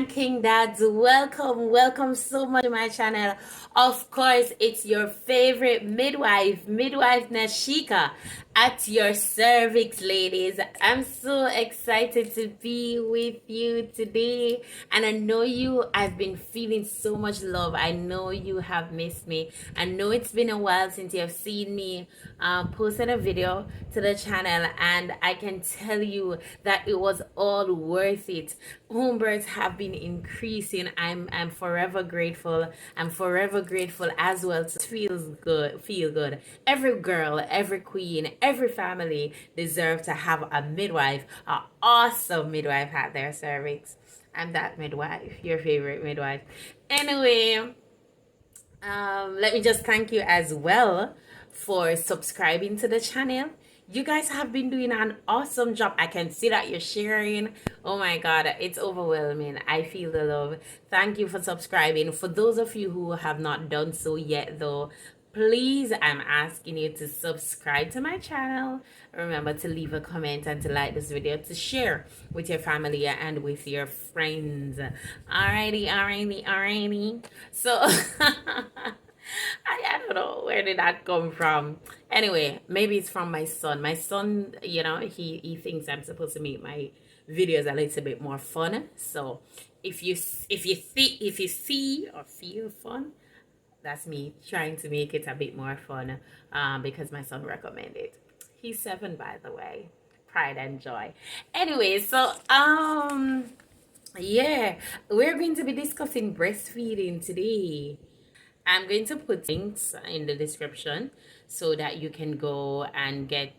and king dads, welcome so much to my channel. Of course, it's your favorite midwife Nashika at your cervix, ladies. I'm so excited to be with you today, and I know I've been feeling so much love. I know you have missed me. I know it's been a while since you have seen me posted a video to the channel, and I can tell you that it was all worth it. Home births have been increasing. I'm forever grateful. I'm forever grateful as well. It feel good. Every girl, every queen, every family deserve to have a midwife, an awesome midwife at their cervix. I'm that midwife, your favorite midwife. Anyway, let me just thank you as well for subscribing to the channel. You guys have been doing an awesome job. I can see that you're sharing. Oh my god, it's overwhelming. I feel the love. Thank you for subscribing. For those of you who have not done so yet though, please, I'm asking you to subscribe to my channel. Remember to leave a comment and to like this video, to share with your family and with your friends. Alrighty. So I don't know, where did that come from? Anyway, maybe it's from my son. My son, he thinks I'm supposed to make my videos a little bit more fun. So if you see or feel fun, that's me trying to make it a bit more fun, because my son recommended. He's 7, by the way. Pride and joy. Anyway, so yeah, we're going to be discussing breastfeeding today. I'm going to put links in the description so that you can go and get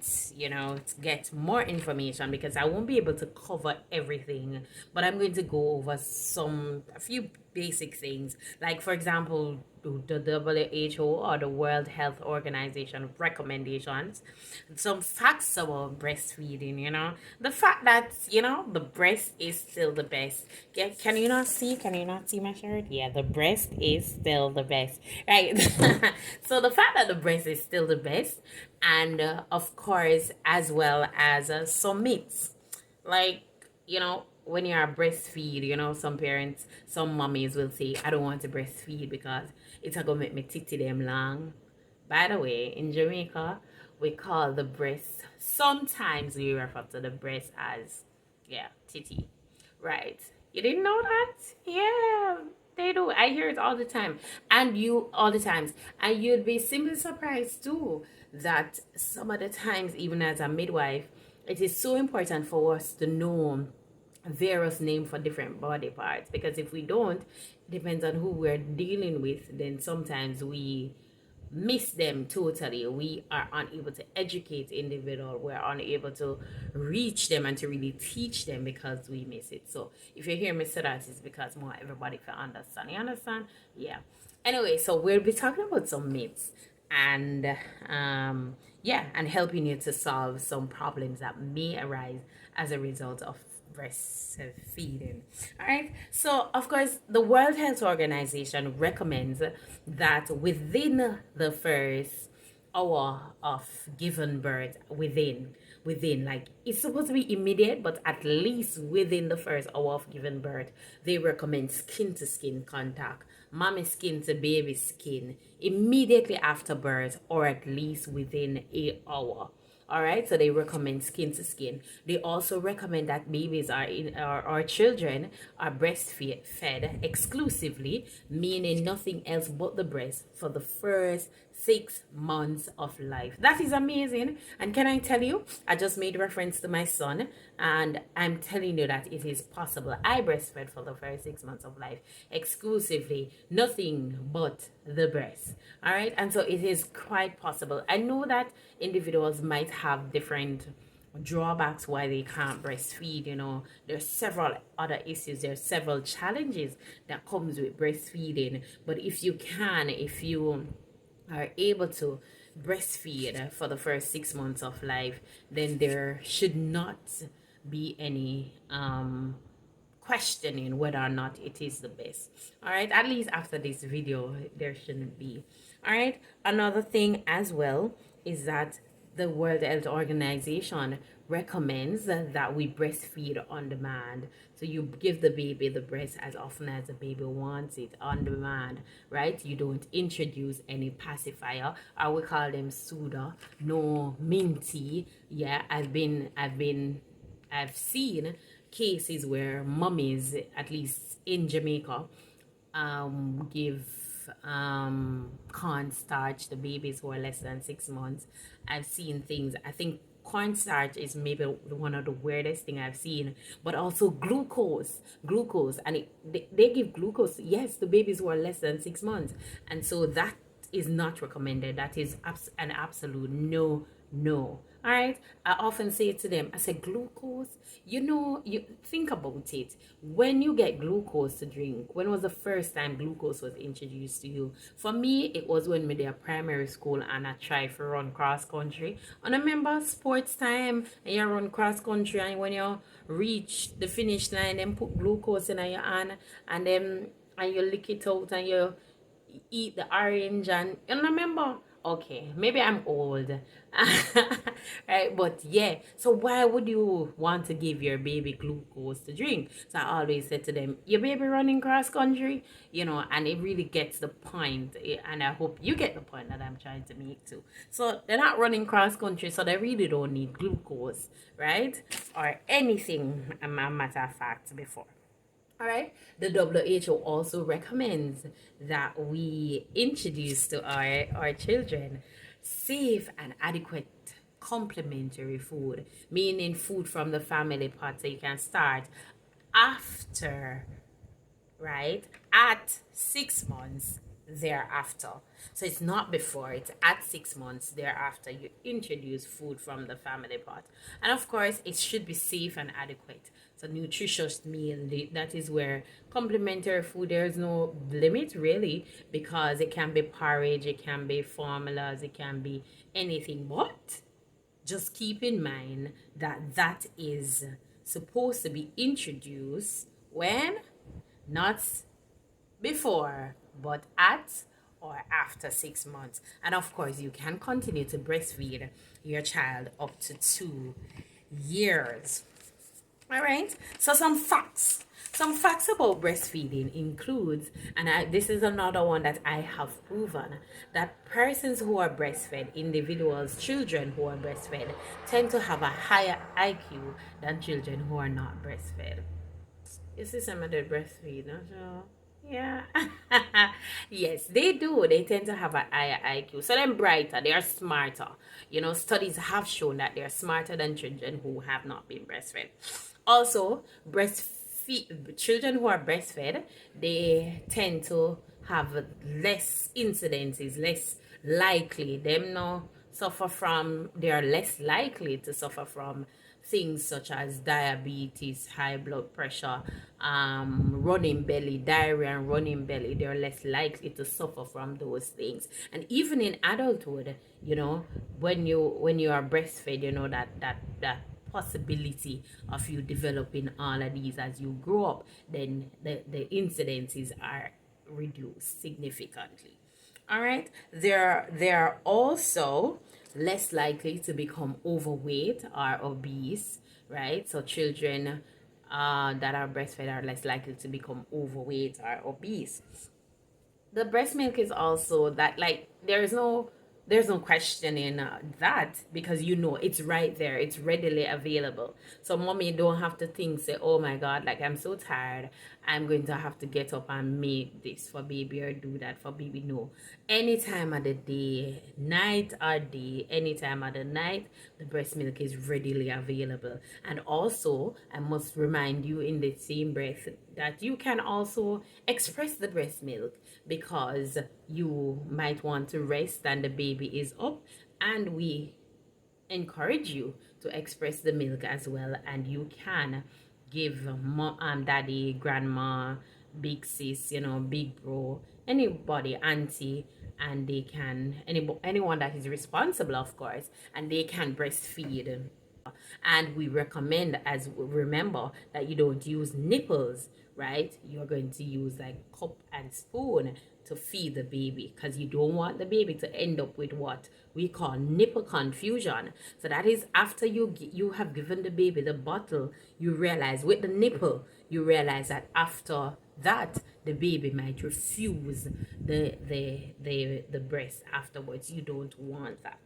more information, because I won't be able to cover everything, but I'm going to go over a few basic things, like for example the WHO or the World Health Organization recommendations, some facts about breastfeeding, the fact that the breast is still the best. Can you not see my shirt? Yeah, the breast is still the best, right? So the fact that the breast is still the best, and of course, as well as some myths, like when you are breastfeed, some mommies will say, I don't want to breastfeed because it's gonna make me titty them long. By the way, in Jamaica, we call the breast, sometimes we refer to the breast as, yeah, titty. Right. You didn't know that? Yeah, they do. I hear it all the time. All the times. And you'd be simply surprised too that some of the times, even as a midwife, it is so important for us to know various names for different body parts, because if we don't, it depends on who we're dealing with, then sometimes we miss them totally. We are unable to educate individual, we're unable to reach them and to really teach them because we miss it. So if you hear me say that, it's because more everybody can understand. You understand? Yeah. Anyway, so we'll be talking about some myths, and and helping you to solve some problems that may arise as a result of breastfeeding. All right. So, of course, the World Health Organization recommends that within the first hour of giving birth, within like, it's supposed to be immediate, but at least within the first hour of giving birth, they recommend skin to skin contact, mommy skin to baby skin, immediately after birth, or at least within an hour. All right, so they recommend skin to skin. They also recommend that babies our children are breastfed exclusively, meaning nothing else but the breast, for the first 6 months of life. That is amazing. And can I tell you, I just made reference to my son, and I'm telling you that it is possible. I breastfed for the first 6 months of life exclusively, nothing but the breast. All right, and so it is quite possible. I know that individuals might have different drawbacks why they can't breastfeed. There's several other issues, there's several challenges that comes with breastfeeding, but if you are able to breastfeed for the first 6 months of life, then there should not be any questioning whether or not it is the best. All right, at least after this video there shouldn't be. All right, another thing as well is that the World Health Organization recommends that we breastfeed on demand. So you give the baby the breast as often as the baby wants it on demand, right? You don't introduce any pacifier, or we call them soda, no minty. Yeah, I've seen cases where mummies, at least in Jamaica, give cornstarch to babies who are less than 6 months. I've seen things. I think cornstarch is maybe one of the weirdest thing I've seen, but also glucose, and they give glucose, yes, to babies who are less than 6 months, and so that is not recommended. That is an absolute no, no. All right. I often say to them, I say, glucose, you think about it. When you get glucose to drink, when was the first time glucose was introduced to you? For me, it was when we did primary school and I tried to run cross country. And I remember sports time and you run cross country, and when you reach the finish line, then put glucose in your hand, and you lick it out, and you eat the orange, and you remember. Okay, maybe I'm old. Right, but yeah, so why would you want to give your baby glucose to drink? So I always said to them, your baby running cross country, and it really gets the point, and I hope you get the point that I'm trying to make too. So they're not running cross country, so they really don't need glucose, right, or anything, a matter of fact, before. All right. The WHO also recommends that we introduce to our children safe and adequate complementary food, meaning food from the family pot. So you can start after, right, at 6 months thereafter. So it's not before, it's at 6 months thereafter you introduce food from the family pot. And of course, it should be safe and adequate. So nutritious meal, that is where complementary food, there's no limit really, because it can be porridge, it can be formulas, it can be anything. But just keep in mind that that is supposed to be introduced when? Not before, but at or after 6 months. And of course, you can continue to breastfeed your child up to 2 years. All right. So some facts. Some facts about breastfeeding includes, and this is another one that I have proven, that persons who are breastfed, individuals, children who are breastfed, tend to have a higher IQ than children who are not breastfed. You see some of the breastfeed, no? So, yeah. Yes, they do. They tend to have a higher IQ. So they're brighter, they are smarter. Studies have shown that they're smarter than children who have not been breastfed. Also, children who are breastfed, they tend to have less incidences, less likely. They are less likely to suffer from things such as diabetes, high blood pressure, running belly, diarrhea and running belly. They're less likely to suffer from those things. And even in adulthood, when you are breastfed, that possibility of you developing all of these as you grow up, then the incidences are reduced significantly. All right. They're also less likely to become overweight or obese, right? So children that are breastfed are less likely to become overweight or obese. The breast milk is also that, like, there's no questioning that, because it's right there, it's readily available. So mommy don't have to think, say, oh my god, like, I'm so tired, I'm going to have to get up and make this for baby or do that for baby. No, any time of the day, night or day, any time of the night, the breast milk is readily available. And also, I must remind you in the same breath that you can also express the breast milk, because you might want to rest and the baby is up, and we encourage you to express the milk as well. And you can give mom, daddy, grandma, big sis, big bro, anybody, auntie, and they can, anyone that is responsible, of course, and they can breastfeed. And we recommend, as remember, that you don't use nipples, right? You're going to use like cup and spoon to feed the baby, because you don't want the baby to end up with what we call nipple confusion. So that is after you have given the baby the bottle, you realize with the nipple, you realize that after that the baby might refuse the breast afterwards. You don't want that.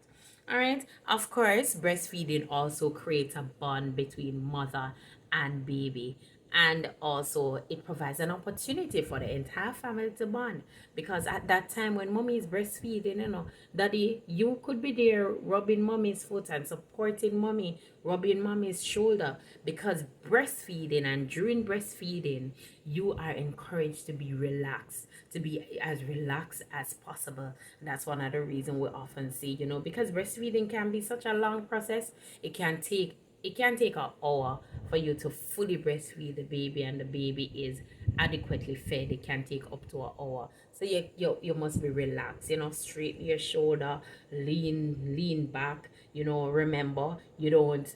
All right. Of course, breastfeeding also creates a bond between mother and baby. And also, it provides an opportunity for the entire family to bond. Because at that time, when mommy is breastfeeding, daddy, you could be there rubbing mommy's foot and supporting mommy, rubbing mommy's shoulder. Because breastfeeding and during breastfeeding, you are encouraged to be relaxed, to be as relaxed as possible. That's one of the reasons we often see, because breastfeeding can be such a long process. It can take an hour for you to fully breastfeed the baby, and the baby is adequately fed. It can take up to an hour. So you must be relaxed, straighten your shoulder, lean back, remember, you don't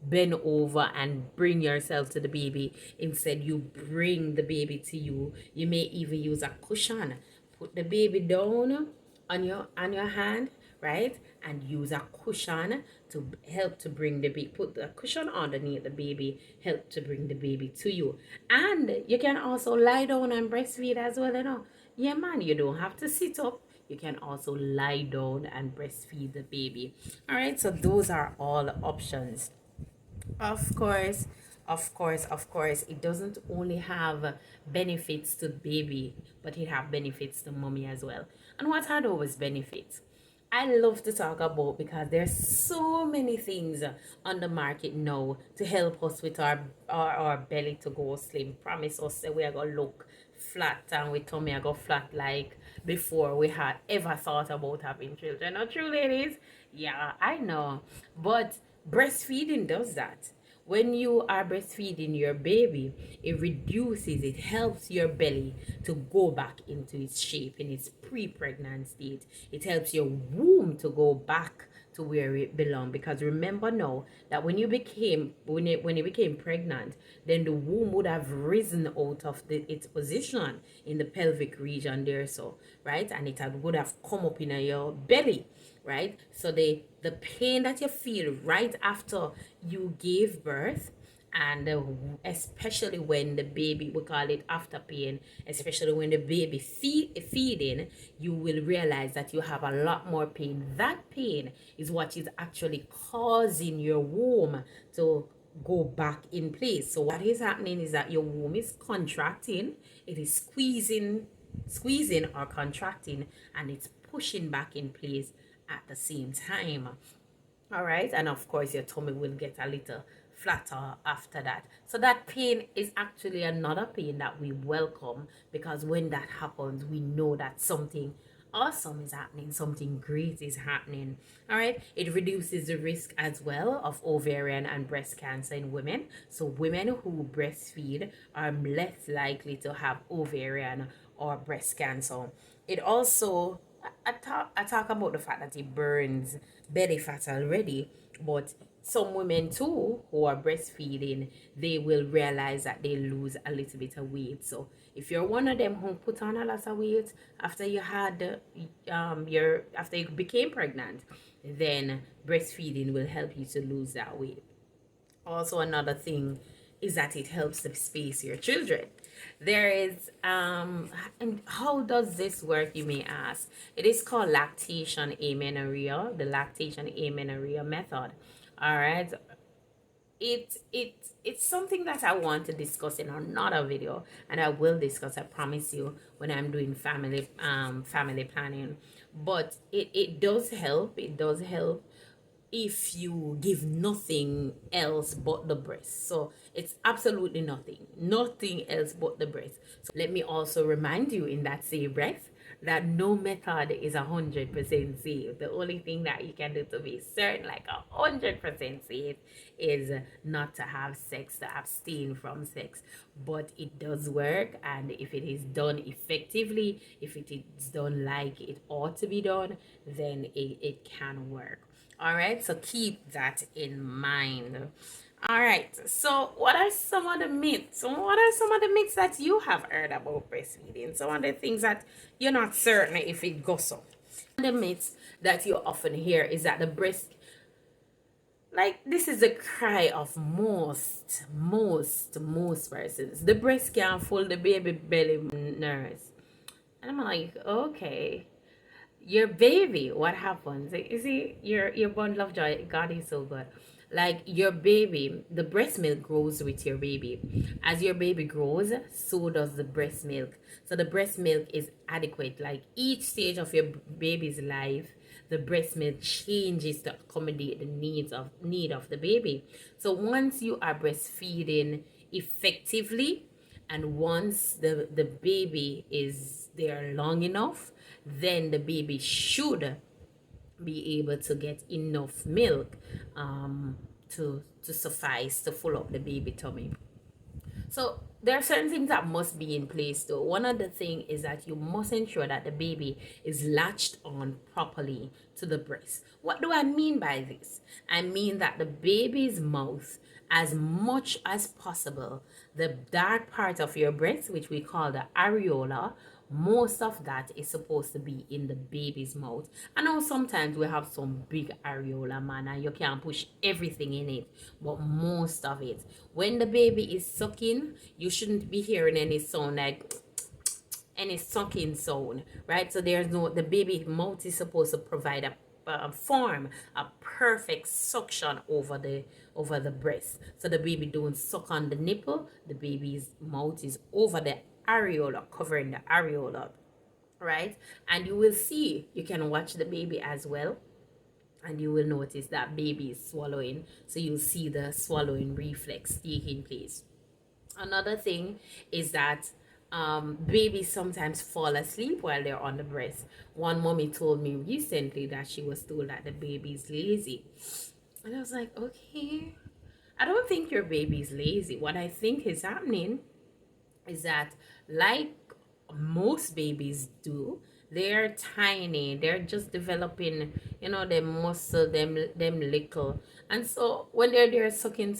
bend over and bring yourself to the baby. Instead, you bring the baby to you. You may even use a cushion. Put the baby down on your hand, right, and use a cushion to help to bring the baby. Put the cushion underneath the baby, help to bring the baby to you. And you can also lie down and breastfeed as well. Yeah, man, you don't have to sit up. You can also lie down and breastfeed the baby. All right, so those are all options. Of course, of course, it doesn't only have benefits to baby, but it have benefits to mommy as well. And what are those benefits? I love to talk about, because there's so many things on the market now to help us with our belly to go slim. Promise us that we are gonna look flat, and we tummy are go flat like before we had ever thought about having children. Not true, ladies? Yeah, I know. But breastfeeding does that. When you are breastfeeding your baby, it helps your belly to go back into its shape in its pre-pregnant state. It helps your womb to go back to where it belongs. Because remember now that when you became pregnant, then the womb would have risen out of its position in the pelvic region there, so right, and would have come up in your belly, right? So the pain that you feel right after you gave birth, and especially when the baby, we call it after pain, especially when the baby feeding, you will realize that you have a lot more pain. That pain is what is actually causing your womb to go back in place. So what is happening is that your womb is contracting, it is squeezing or contracting, and it's pushing back in place at the same time. All right, and of course your tummy will get a little flatter after that. So that pain is actually another pain that we welcome, because when that happens, we know that something awesome is happening, something great is happening. All right, it reduces the risk as well of ovarian and breast cancer in women. So women who breastfeed are less likely to have ovarian or breast cancer. It also, I talk about the fact that it burns belly fat already, but some women too who are breastfeeding, they will realize that they lose a little bit of weight. So if you're one of them who put on a lot of weight after you had your after you became pregnant, then breastfeeding will help you to lose that weight. Also, another thing is that it helps to space your children. There is and how does this work, you may ask? It is called lactation amenorrhea, the lactation amenorrhea method. All right, it's something that I want to discuss in another video, and I will discuss, I promise you, when I'm doing family planning. But it does help. It does help if you give nothing else but the breast. So it's absolutely nothing else but the breast. So let me also remind you in that same breath that no method is 100% safe. The only thing that you can do to be certain, like 100% safe, is not to have sex, to abstain from sex. But it does work, and if it is done effectively, if it is done like it ought to be done, then it can work. All right, so keep that in mind. All right. So, what are some of the myths? What are some of the myths that you have heard about breastfeeding? Some of the things that you're not certain if it goes so. The myths that you often hear is that the breast, like, this is the cry of most persons. The breast can't fold the baby belly nurse. And I'm like, okay, your baby, what happens? You see, your bundle of joy, God is so good. Like your baby, the breast milk grows with your baby. As your baby grows, so does the breast milk. So the breast milk is adequate. Like each stage of your baby's life, the breast milk changes to accommodate the need of the baby. So once you are breastfeeding effectively, and once the baby is there long enough, then the baby should be able to get enough milk to suffice to fill up the baby tummy. So there are certain things that must be in place though. One of the things is that you must ensure that the baby is latched on properly to the breast. What do I mean by this? I mean that the baby's mouth, as much as possible, the dark part of your breast, which we call the areola, most of that is supposed to be in the baby's mouth. I know sometimes we have some big areola, man, and you can't push everything in it, but most of it. When the baby is sucking, you shouldn't be hearing any sound like any sucking sound, right? So there's no, the baby mouth is supposed to provide form a perfect suction over the breast. So the baby don't suck on the nipple, the baby's mouth is over the areola, covering the areola, right? And you will see, you can watch the baby as well, and you will notice that baby is swallowing, so you'll see the swallowing reflex taking place. Another thing is that babies sometimes fall asleep while they're on the breast. One mommy told me recently that she was told that the baby is lazy. And I was like, okay, I don't think your baby is lazy. What I think is happening is that, like most babies do, they're tiny, they're just developing, them muscle, them little, and so when they're there sucking,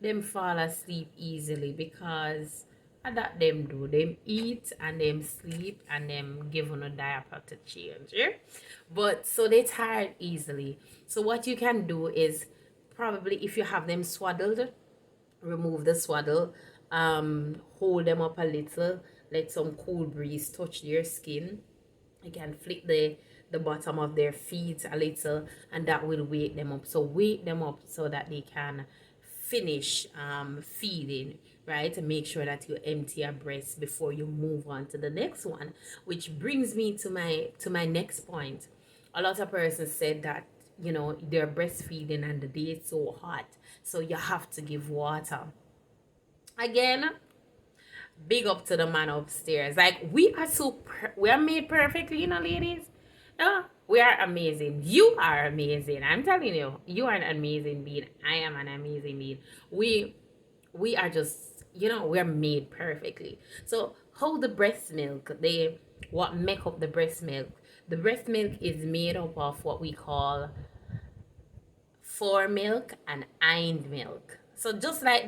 them fall asleep easily because that them do, them eat and them sleep and them give on a diaper to change, yeah? But so they tired easily. So what you can do is, probably if you have them swaddled, remove the swaddle, hold them up a little, let some cool breeze touch their skin. You can flick the bottom of their feet a little, and that will wake them up. So wake them up so that they can finish feeding, right? And make sure that you empty your breast before you move on to the next one, which brings me to my next point. A lot of persons said that, they're breastfeeding and the day is so hot, so you have to give water. Again, big up to the man upstairs. Like, we are we are made perfectly, ladies. We are amazing. You are amazing. I'm telling you, you are an amazing being. I am an amazing being. We are just, we're made perfectly. So how the breast milk, what make up the breast milk? The breast milk is made up of what we call fore milk and hind milk. So just like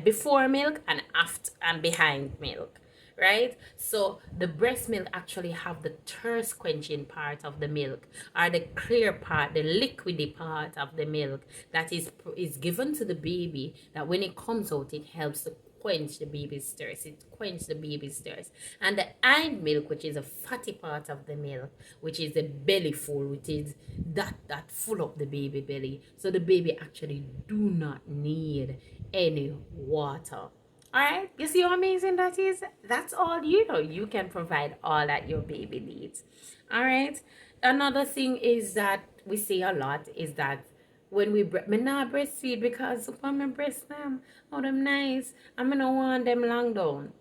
before milk and after and behind milk, right? So the breast milk actually have the thirst quenching part of the milk, or the clear part, the liquidy part of the milk that is given to the baby, that when it comes out, it helps to quench the baby's thirst. It quench the baby's thirst. And the hind milk, which is a fatty part of the milk, which is the belly full, which is that full up the baby belly. So the baby actually do not need any water. All right, you see how amazing that is? That's all you can provide all that your baby needs. All right. Another thing is that we say a lot is that when me not breastfeed because when me breast them, oh them nice, I'm gonna want them long down.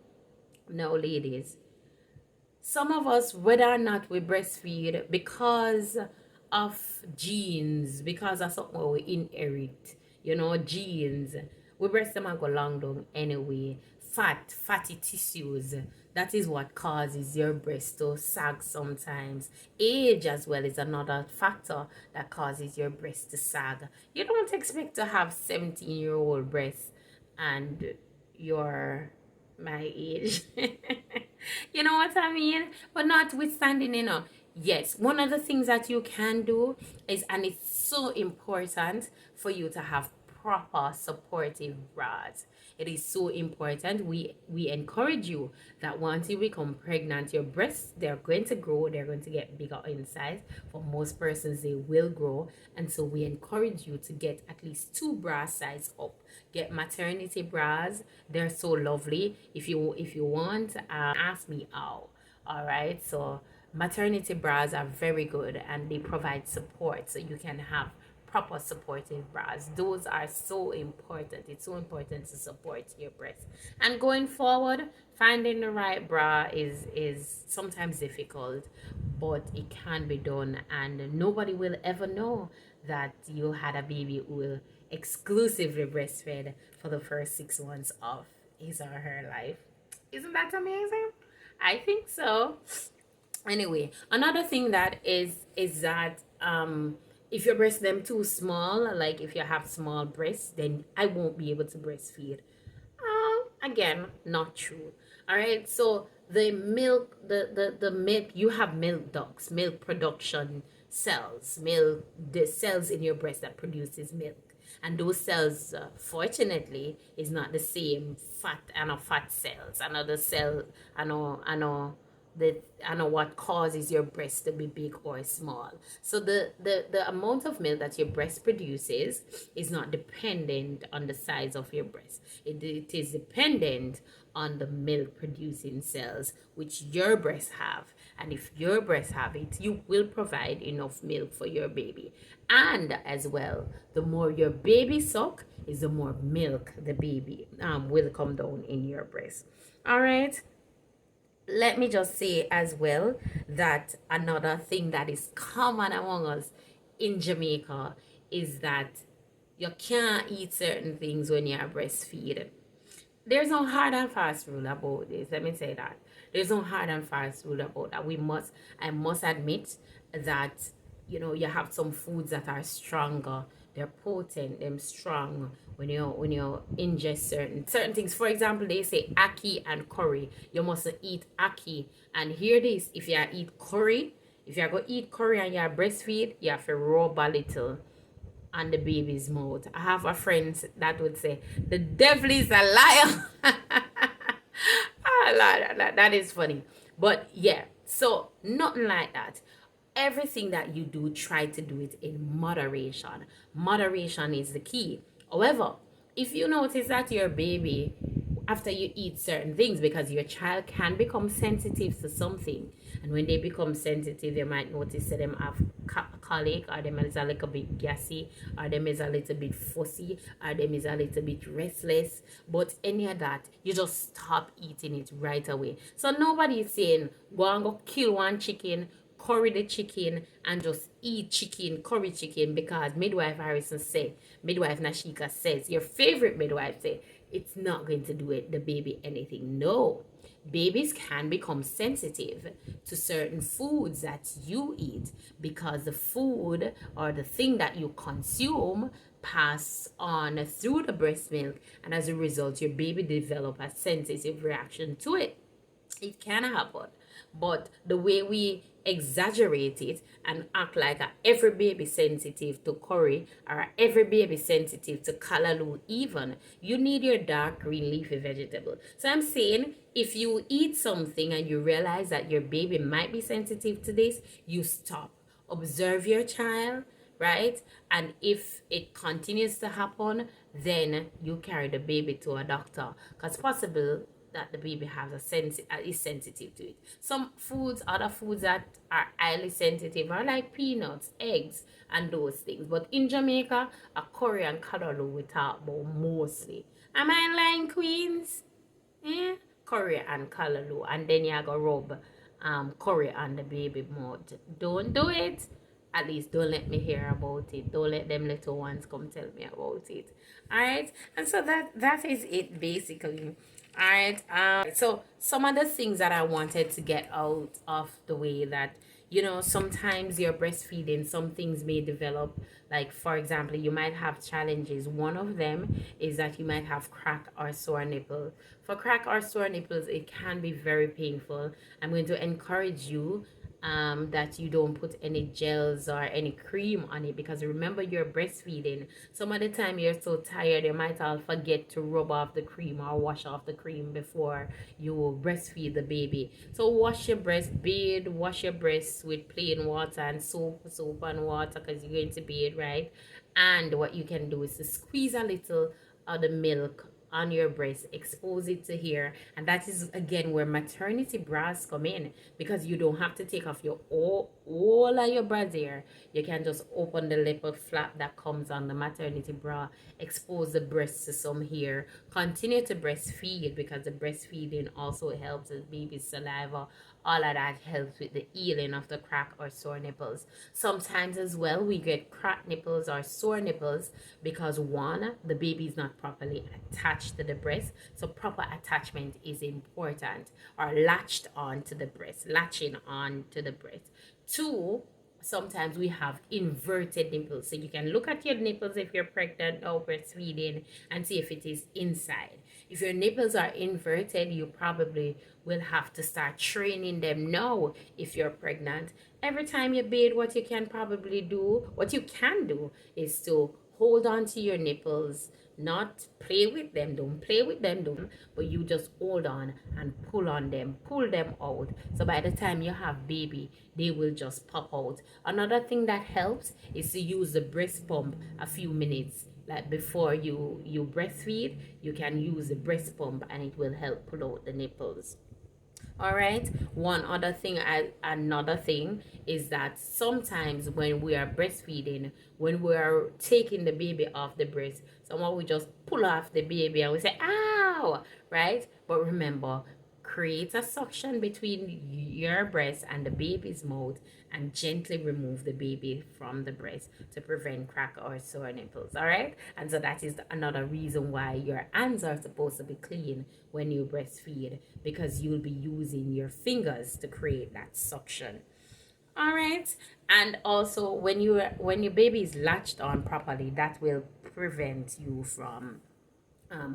No, ladies, some of us, whether or not we breastfeed because of genes, because of something we inherit, genes, we breast them and go long down anyway. fatty tissues. That is what causes your breast to sag sometimes. Age as well is another factor that causes your breast to sag. You don't expect to have 17-year-old breasts and you're my age. You know what I mean? But notwithstanding, yes, one of the things that you can do is, and it's so important for you to have proper supportive bras. It is so important. We encourage you that once you become pregnant, your breasts, they're going to grow, they're going to get bigger in size. For most persons, they will grow. And so we encourage you to get at least 2 bra size up. Get maternity bras. They're so lovely. If you want, ask me out. All right. So maternity bras are very good and they provide support so you can have proper supportive bras. Those are so important. It's so important to support your breast. And going forward, finding the right bra is sometimes difficult, but it can be done, and nobody will ever know that you had a baby who will exclusively breastfed for the first 6 months of his or her life. Isn't that amazing? I think so. Anyway, another thing that is that if your breasts them too small, like if you have small breasts, then I won't be able to breastfeed. Again, not true. All right. So the milk, the milk, you have milk ducts, milk production cells, milk, the cells in your breast that produces milk. And those cells, fortunately, is not the same fat and fat cells. Another cell, I know what causes your breast to be big or small. So the amount of milk that your breast produces is not dependent on the size of your breast. It is dependent on the milk producing cells which your breasts have. And if your breasts have it, you will provide enough milk for your baby. And as well, the more your baby suck is the more milk the baby will come down in your breast. All right. Let me just say as well that another thing that is common among us in Jamaica is that you can't eat certain things when you're breastfeeding. There's no hard and fast rule about this. Let me say that. There's no hard and fast rule about that. I must admit that, you have some foods that are stronger. They're potent, they're strong when you ingest certain things. For example, they say ackee and curry. You mustn't eat ackee. And hear this, if you eat curry, if you're going to eat curry and you're breastfeed, you have to rub a little on the baby's mouth. I have a friend that would say, the devil is a liar. That is funny. But yeah, so nothing like that. Everything that you do, try to do it in moderation. Moderation is the key. However, if you notice that your baby, after you eat certain things, because your child can become sensitive to something, and when they become sensitive, you might notice that them have colic, or them is a little bit gassy, or them is a little bit fussy, or them is a little bit restless. But any of that, you just stop eating it right away. So nobody is saying go and go kill one chicken, curry the chicken, and just eat chicken, curry chicken, because midwife Nashika says, your favorite midwife say, it's not going to do the baby anything. No, babies can become sensitive to certain foods that you eat, because the food or the thing that you consume pass on through the breast milk, and as a result your baby develop a sensitive reaction to it. It can happen, but the way we exaggerate it and act like every baby sensitive to curry, or every baby sensitive to callaloo, even, you need your dark green leafy vegetable. So I'm saying, if you eat something and you realize that your baby might be sensitive to this, you stop, observe your child, right? And if it continues to happen, then you carry the baby to a doctor, because possible that the baby has is sensitive to it. Other foods that are highly sensitive are like peanuts, eggs, and those things. But in Jamaica, a curry and callaloo we talk about mostly. Am I lying, queens? Yeah, curry and callaloo, and then you go rub curry on the baby mouth. Don't do it. At least don't let me hear about it. Don't let them little ones come tell me about it. All right, and so that is it basically. All right. So some of the things that I wanted to get out of the way that, sometimes you're breastfeeding, some things may develop. Like, for example, you might have challenges. One of them is that you might have crack or sore nipple. For crack or sore nipples, it can be very painful. I'm going to encourage you that you don't put any gels or any cream on it, because remember, you're breastfeeding. Some of the time you're so tired, you might all forget to rub off the cream or wash off the cream before you breastfeed the baby. So wash your breast, bathe, wash your breasts with plain water and soap and water, because you're going to bathe, right? And what you can do is to squeeze a little of the milk on your breast, expose it to here, and that is again where maternity bras come in, because you don't have to take off your all of your brassiere. You can just open the little flap that comes on the maternity bra, expose the breasts to some hair, continue to breastfeed, because the breastfeeding also helps with baby's saliva. All of that helps with the healing of the crack or sore nipples. Sometimes as well, we get cracked nipples or sore nipples because one, the baby is not properly attached to the breast. So proper attachment is important, or latched on to the breast, latching on to the breast. Two, sometimes we have inverted nipples. So you can look at your nipples if you're pregnant or breastfeeding and see if it is inside. If your nipples are inverted, you probably will have to start training them now if you're pregnant. Every time you bathe, what you can do is to hold on to your nipples, not play with them, don't play with them, don't, but you just hold on and pull on them, pull them out. So by the time you have baby, they will just pop out. Another thing that helps is to use the breast pump a few minutes. Like before you breastfeed, you can use the breast pump and it will help pull out the nipples. All right. Another thing is that sometimes when we are breastfeeding, when we are taking the baby off the breast, someone will just pull off the baby and we say, ow, right? But remember, create a suction between your breast and the baby's mouth and gently remove the baby from the breast to prevent crack or sore nipples. All right. And so that is another reason why your hands are supposed to be clean when you breastfeed, because you'll be using your fingers to create that suction. All right. And also when your baby is latched on properly, that will prevent you from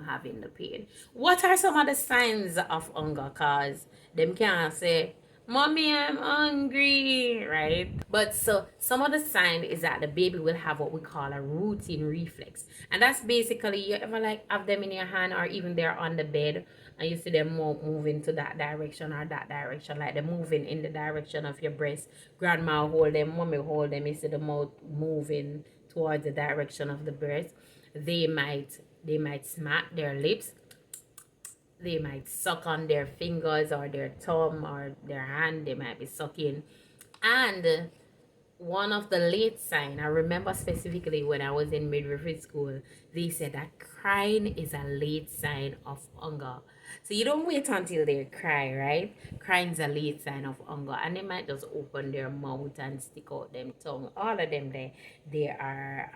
having the pain. What are some of the signs of hunger? Cause them can't say, "Mommy, I'm hungry," right? But so some of the sign is that the baby will have what we call a routine reflex, and that's basically, you ever like have them in your hand, or even they're on the bed and you see them moving to that direction or that direction, like they're moving in the direction of your breast. Grandma hold them, mommy hold them. You see the mouth moving towards the direction of the breast. They might smack their lips, they might suck on their fingers or their thumb or their hand, they might be sucking. And one of the late sign, I remember specifically when I was in midwifery school, they said that crying is a late sign of hunger. So you don't wait until they cry, right? Crying is a late sign of hunger, and they might just open their mouth and stick out them tongue. All of them, they are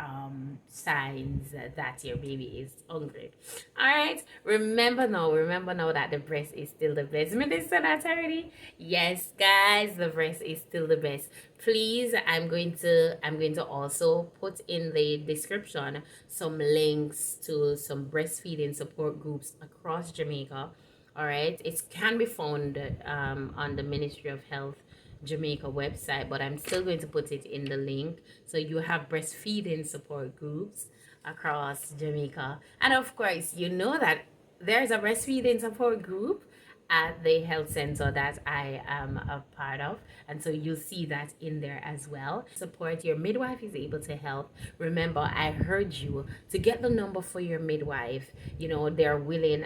signs that your baby is hungry. All right. Remember now that the breast is still the best. Remember they said that already? Yes, guys, the breast is still the best. Please, I'm going to also put in the description some links to some breastfeeding support groups across Jamaica. All right, it can be found on the Ministry of Health Jamaica website, but I'm still going to put it in the link. So you have breastfeeding support groups across Jamaica, and of course, you know that there's a breastfeeding support group at the health center that I am a part of. And so you'll see that in there as well. Support your midwife is able to help. Remember, I heard you to get the number for your midwife. They're willing.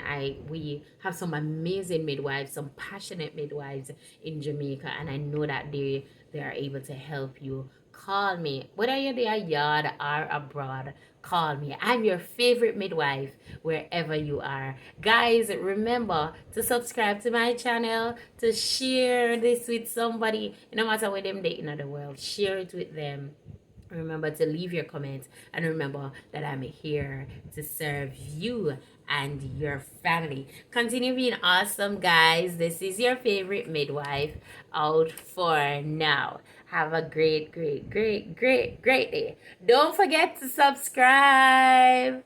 We have some amazing midwives, some passionate midwives in Jamaica, and I know that they are able to help you. Call me, whether you're there yard or abroad. Call me. I'm your favorite midwife wherever you are. Guys, remember to subscribe to my channel, to share this with somebody, no matter where them they in the world. Share it with them. Remember to leave your comments, and remember that I'm here to serve you and your family. Continue being awesome, guys. This is your favorite midwife out for now. Have a great, great, great, great, great day. Don't forget to subscribe.